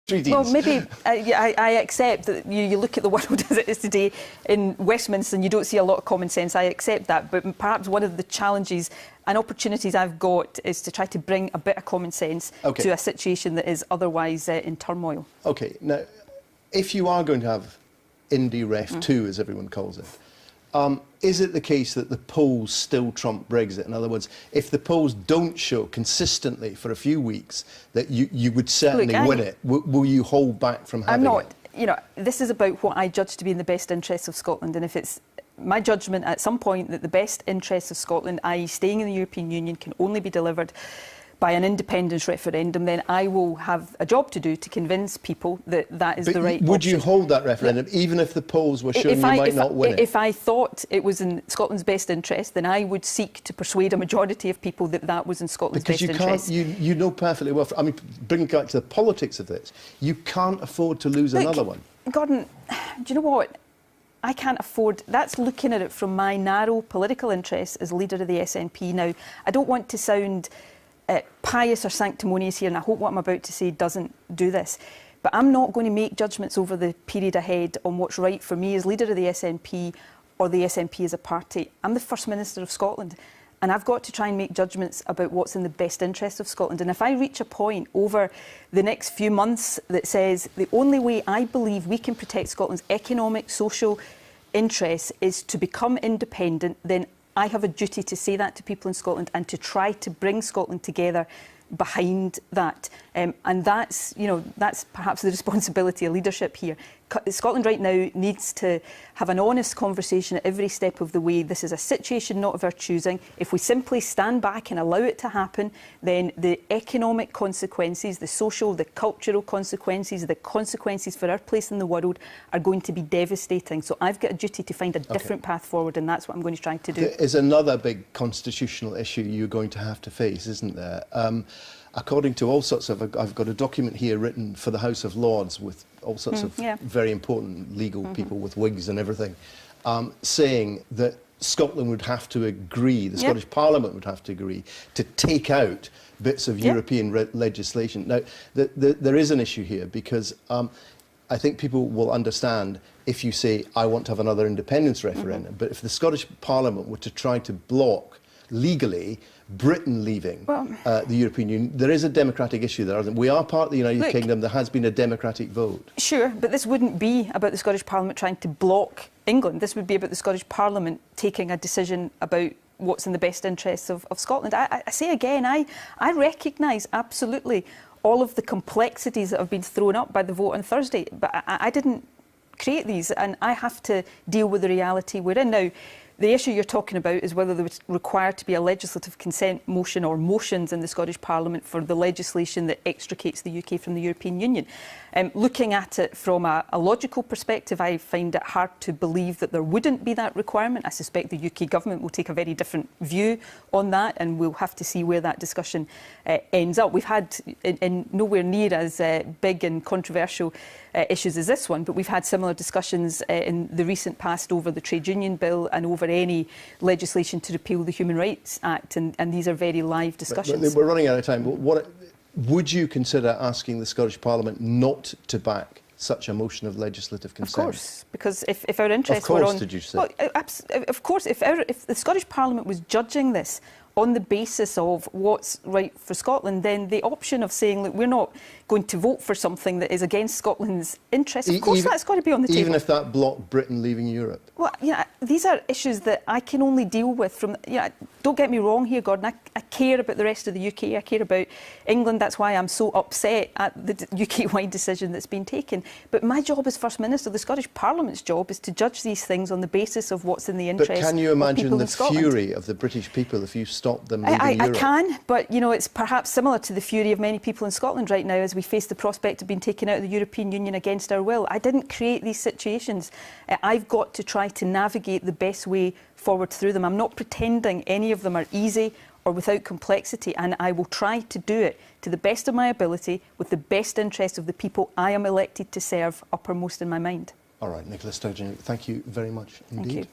treaties. Well, maybe I accept that you look at the world as it is today in Westminster and you don't see a lot of common sense. I accept that. But perhaps one of the challenges and opportunities I've got is to try to bring a bit of common sense to a situation that is otherwise in turmoil. OK. Now, if you are going to have Indy Ref 2, as everyone calls it, is it the case that the polls still trump Brexit? In other words, if the polls don't show consistently for a few weeks that you would certainly win it, will you hold back from having it? I'm not. You know, this is about what I judge to be in the best interests of Scotland, and if it's my judgment at some point that the best interests of Scotland, i.e. staying in the European Union, can only be delivered by an independence referendum, then I will have a job to do to convince people that that is the right option. Would you hold that referendum, even if the polls were showing you might not win it? If I thought it was in Scotland's best interest, then I would seek to persuade a majority of people that that was in Scotland's best interest. Because you know perfectly well, I mean, bringing back to the politics of this, you can't afford to lose another one. Gordon, do you know what? I can't afford... That's looking at it from my narrow political interests as leader of the SNP. Now, I don't want to sound pious or sanctimonious here, and I hope what I'm about to say doesn't do this. But I'm not going to make judgments over the period ahead on what's right for me as leader of the SNP or the SNP as a party. I'm the First Minister of Scotland, and I've got to try and make judgments about what's in the best interest of Scotland. And if I reach a point over the next few months that says the only way I believe we can protect Scotland's economic, social interests is to become independent, then I have a duty to say that to people in Scotland and to try to bring Scotland together behind that. And that's, you know, that's perhaps the responsibility of leadership here. Scotland right now needs to have an honest conversation at every step of the way. This is a situation not of our choosing. If we simply stand back and allow it to happen, then the economic consequences, the social, the cultural consequences, the consequences for our place in the world are going to be devastating. So I've got a duty to find a different path forward, and that's what I'm going to try to do. There is another big constitutional issue you're going to have to face, isn't there? According to all sorts of... I've got a document here written for the House of Lords with all sorts of very important legal people with wigs and everything, saying that Scotland would have to agree, the Scottish Parliament would have to agree, to take out bits of European legislation. Now, there is an issue here because I think people will understand if you say, I want to have another independence referendum, but if the Scottish Parliament were to try to block legally Britain leaving the European Union, there is a democratic issue there. We are part of the United Kingdom. There has been a democratic vote. Sure, but this wouldn't be about the Scottish Parliament trying to block England. This would be about the Scottish Parliament taking a decision about what's in the best interests of Scotland. I say again, I recognise absolutely all of the complexities that have been thrown up by the vote on Thursday, but I didn't create these, and I have to deal with the reality we're in. Now, the issue you're talking about is whether there was required to be a legislative consent motion or motions in the Scottish Parliament for the legislation that extricates the UK from the European Union. Looking at it from a logical perspective, I find it hard to believe that there wouldn't be that requirement. I suspect the UK government will take a very different view on that, and we'll have to see where that discussion ends up. We've had in nowhere near as big and controversial issues as this one, but we've had similar discussions in the recent past over the Trade Union Bill and over any legislation to repeal the Human Rights Act, and these are very live discussions. But we're running out of time. Would you consider asking the Scottish Parliament not to back such a motion of legislative consent? Of course, because if our interests were on... Of course, did you say? Well, of course, if the Scottish Parliament was judging this on the basis of what's right for Scotland, then the option of saying, look, we're not going to vote for something that is against Scotland's interests, of course that's got to be on the table. Even if that blocked Britain leaving Europe? Well, yeah, these are issues that I can only deal with from... don't get me wrong here, Gordon, I care about the rest of the UK, I care about England, that's why I'm so upset at the UK-wide decision that's been taken. But my job as First Minister, the Scottish Parliament's job, is to judge these things on the basis of what's in the interest of people in Scotland. But can you imagine the fury of the British people if you stopped them leaving Europe? I can, but, you know, it's perhaps similar to the fury of many people in Scotland right now as we face the prospect of being taken out of the European Union against our will. I didn't create these situations. I've got to try to navigate the best way forward through them. I'm not pretending any of them are easy or without complexity, and I will try to do it to the best of my ability with the best interest of the people I am elected to serve uppermost in my mind. All right, Nicola Sturgeon, thank you very much indeed. Thank you.